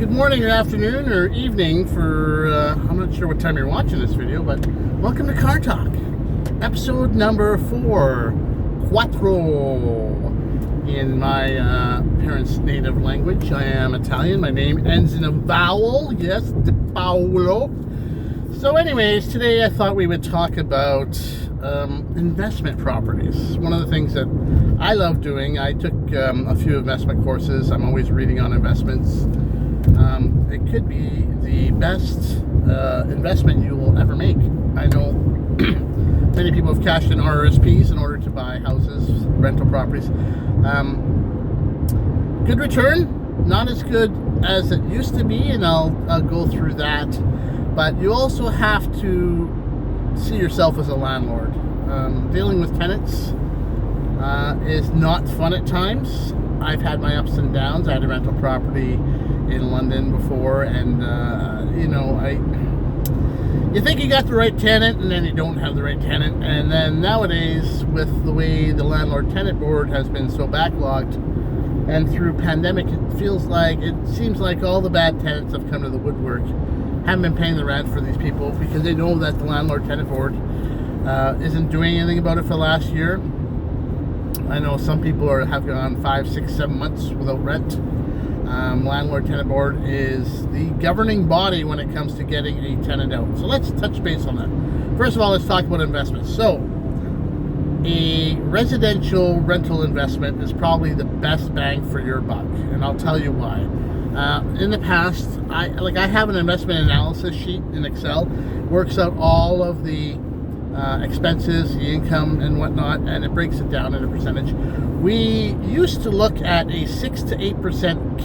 Good morning or afternoon or evening for, I'm not sure what time you're watching this video, but welcome to Car Talk. Episode number 4, Quattro. In my parents' native language, I am Italian. My name ends in a vowel, yes, Di Paolo. So anyways, today I thought we would talk about investment properties. One of the things that I love doing, I took a few investment courses. I'm always reading on investments. It could be the best investment you will ever make. I know many people have cashed in RRSPs in order to buy houses, rental properties. Good return, not as good as it used to be, and I'll go through that. But you also have to see yourself as a landlord. Dealing with tenants is not fun at times. I've had my ups and downs. I had a rental property in London before, and you think you got the right tenant, and then you don't have the right tenant. And then nowadays, with the way the landlord-tenant board has been so backlogged, and through pandemic, it seems like all the bad tenants have come to the woodwork. Haven't been paying the rent for these people because they know that the landlord-tenant board isn't doing anything about it for the last year. I know some people have gone 5, 6, 7 months without rent. Landlord-tenant board is the governing body when it comes to getting a tenant out. So let's touch base on that. First of all, let's talk about investments. So a residential rental investment is probably the best bang for your buck, and I'll tell you why. In the past, I have an investment analysis sheet in Excel, works out all of the expenses, the income and whatnot, and it breaks it down in a percentage. We used to look at a 6 to 8%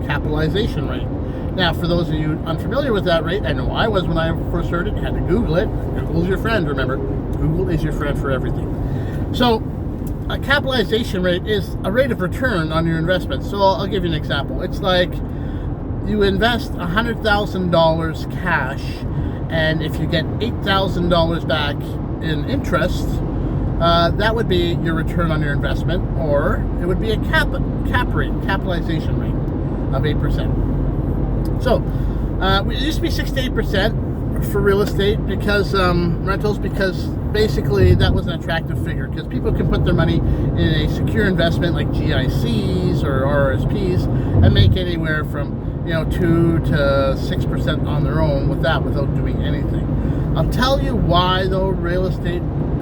capitalization rate. Now, for those of you unfamiliar with that rate, I know I was when I first heard it, had to Google it. Google's your friend, remember. Google is your friend for everything. So a capitalization rate is a rate of return on your investment. So I'll give you an example. It's like you invest $100,000 cash, and if you get $8,000 back in interest, that would be your return on your investment, or it would be a capitalization rate of 8%. So it used to be 6 to 8% for real estate because rentals, because basically that was an attractive figure because people can put their money in a secure investment like GICs or RRSPs and make anywhere from 2 to 6% on their own without doing anything. I'll tell you why though.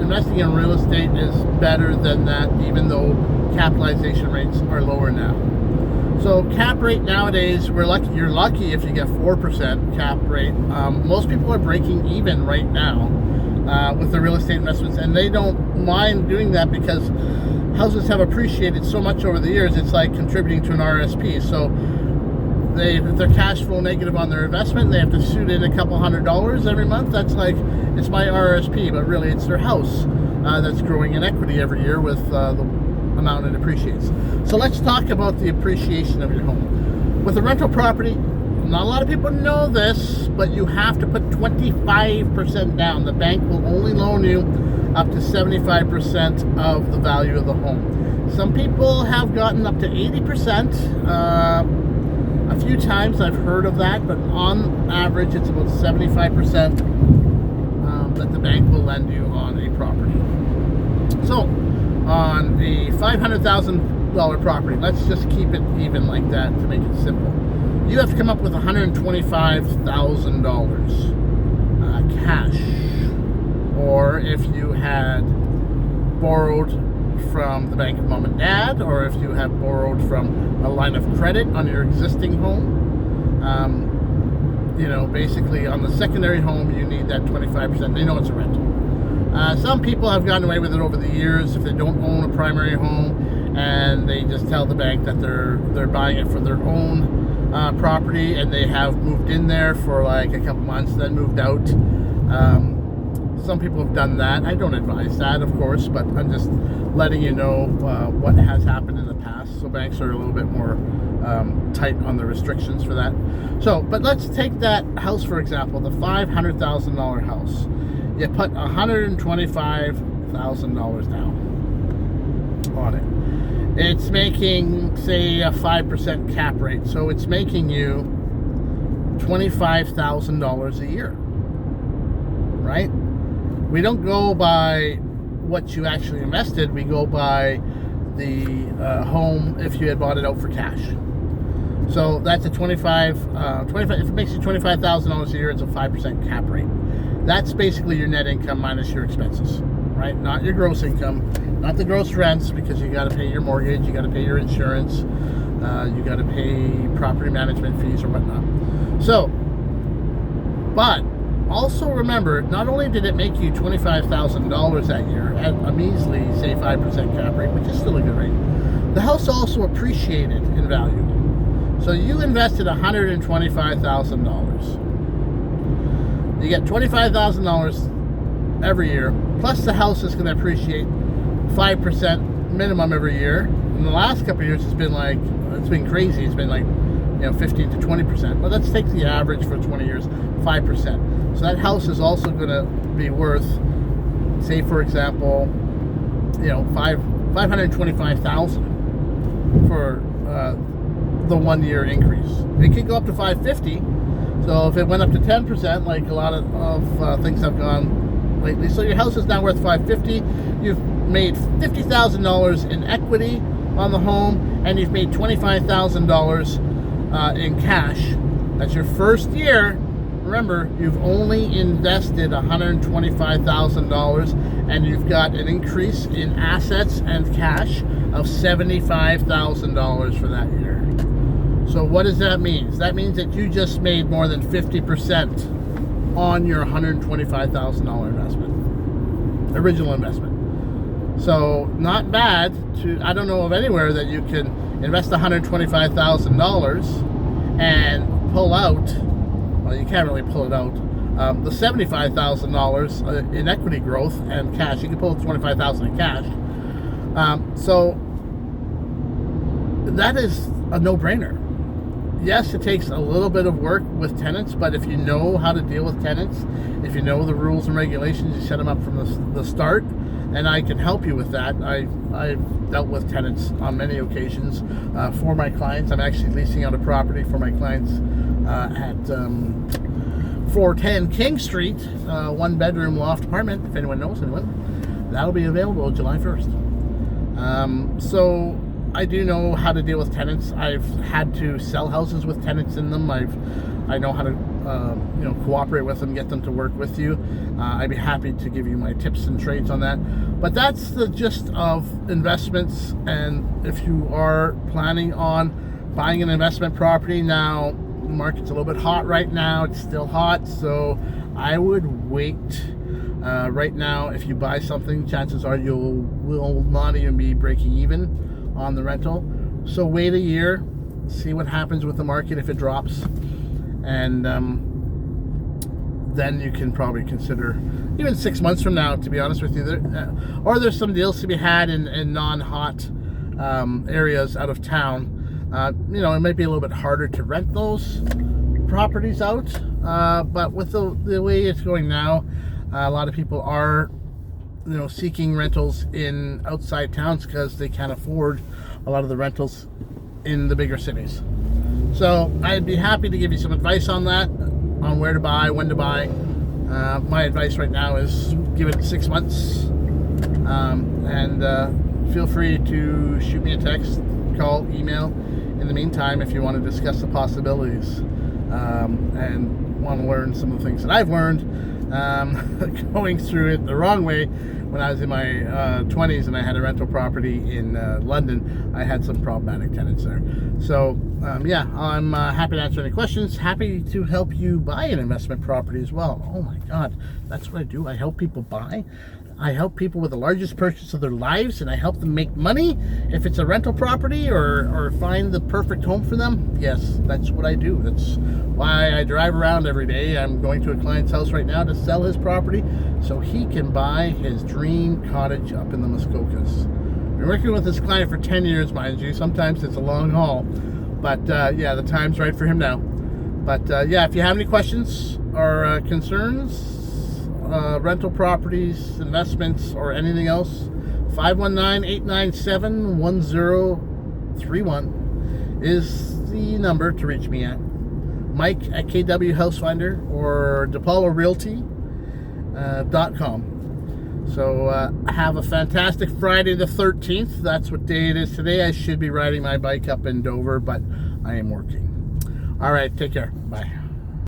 Investing in real estate is better than that, even though capitalization rates are lower now. So cap rate nowadays, you're lucky if you get 4% cap rate. Most people are breaking even right now with their real estate investments, and they don't mind doing that because houses have appreciated so much over the years. It's like contributing to an RSP. So if they're cash flow negative on their investment, they have to shoot in a couple $100 every month. That's like, it's my RSP, but really it's their house that's growing in equity every year with the amount it appreciates. So let's talk about the appreciation of your home. With a rental property, not a lot of people know this, but you have to put 25% down. The bank will only loan you up to 75% of the value of the home. Some people have gotten up to 80%. A few times I've heard of that, but on average it's about 75% that the bank will lend you on a property. So on a $500,000 property, let's just keep it even like that to make it simple. You have to come up with $125,000 cash, or if you had borrowed from the bank of mom and dad, or if you have borrowed from a line of credit on your existing home, basically on the secondary home you need that 25%. They know it's a rental. Some people have gotten away with it over the years if they don't own a primary home and they just tell the bank that they're buying it for their own property, and they have moved in there for like a couple months, then moved out. Some people have done that. I don't advise that, of course, but I'm just letting you know what has happened in the past. So banks are a little bit more tight on the restrictions for that. So, but let's take that house for example, the $500,000 house. You put $125,000 down on it. it's making, say, a 5% cap rate. So it's making you $25,000 a year, right? We don't go by what you actually invested. We go by the home if you had bought it out for cash. So that's a 25. If it makes you $25,000 a year, it's a 5% cap rate. That's basically your net income minus your expenses, right? Not your gross income, not the gross rents, because you got to pay your mortgage, you got to pay your insurance, you got to pay property management fees or whatnot. So, but also remember, not only did it make you $25,000 that year at a measly, say, 5% cap rate, which is still a good rate, the house also appreciated in value. So you invested $125,000. You get $25,000 every year, plus the house is going to appreciate 5% minimum every year. In the last couple of years, it's been crazy. It's been like, 15 to 20%. But let's take the average for 20 years, 5%. So that house is also going to be worth, say, for example, $525,000 for the 1 year increase. It could go up to $550,000. So if it went up to 10%, like a lot of things have gone lately, so your house is now worth $550,000. You've made $50,000 in equity on the home, and you've made $25,000 in cash. That's your first year. Remember, you've only invested $125,000, and you've got an increase in assets and cash of $75,000 for that year. So what does that mean? That means that you just made more than 50% on your $125,000 investment, original investment. So not bad. I don't know of anywhere that you can invest $125,000 and pull out. Well, you can't really pull it out. The $75,000 in equity growth and cash. You can pull $25,000 in cash. So that is a no-brainer. Yes, it takes a little bit of work with tenants, but if you know how to deal with tenants, if you know the rules and regulations, you set them up from the start, and I can help you with that. I've dealt with tenants on many occasions for my clients. I'm actually leasing out a property for my clients at 410 King Street, 1-bedroom loft apartment, if anyone knows anyone. That'll be available July 1st. So I do know how to deal with tenants. I've had to sell houses with tenants in them. I know how to cooperate with them, get them to work with you. I'd be happy to give you my tips and trades on that. But that's the gist of investments. And if you are planning on buying an investment property now, the market's a little bit hot right now. It's still hot, so I would wait. Right now, if you buy something, chances are you will not even be breaking even on the rental. So wait a year, see what happens with the market if it drops, and then you can probably consider even 6 months from now, to be honest with you. Or there's some deals to be had in non-hot areas out of town. It might be a little bit harder to rent those properties out, but with the way it's going now, a lot of people are seeking rentals in outside towns because they can't afford a lot of the rentals in the bigger cities. So I'd be happy to give you some advice on that, on where to buy, when to buy. My advice right now is give it 6 months, and feel free to shoot me a text, call, email in the meantime if you want to discuss the possibilities and want to learn some of the things that I've learned going through it the wrong way. When I was in my 20s and I had a rental property in London, I had some problematic tenants there. So yeah, I'm happy to answer any questions. Happy to help you buy an investment property as well. Oh my God, that's what I do. I help people buy. I help people with the largest purchase of their lives, and I help them make money if it's a rental property or find the perfect home for them. Yes, that's what I do. That's why I drive around every day. I'm going to a client's house right now to sell his property so he can buy his dream cottage up in the Muskokas. Been working with this client for 10 years, mind you. Sometimes it's a long haul, but yeah, the time's right for him now. But yeah, if you have any questions or concerns, rental properties, investments, or anything else, 519-897-1031 is the number to reach me at. Mike at KW House Finder or DePauloRealty.com. So have a fantastic Friday the 13th. That's what day it is today. I should be riding my bike up in Dover, but I am working. All right, take care. Bye.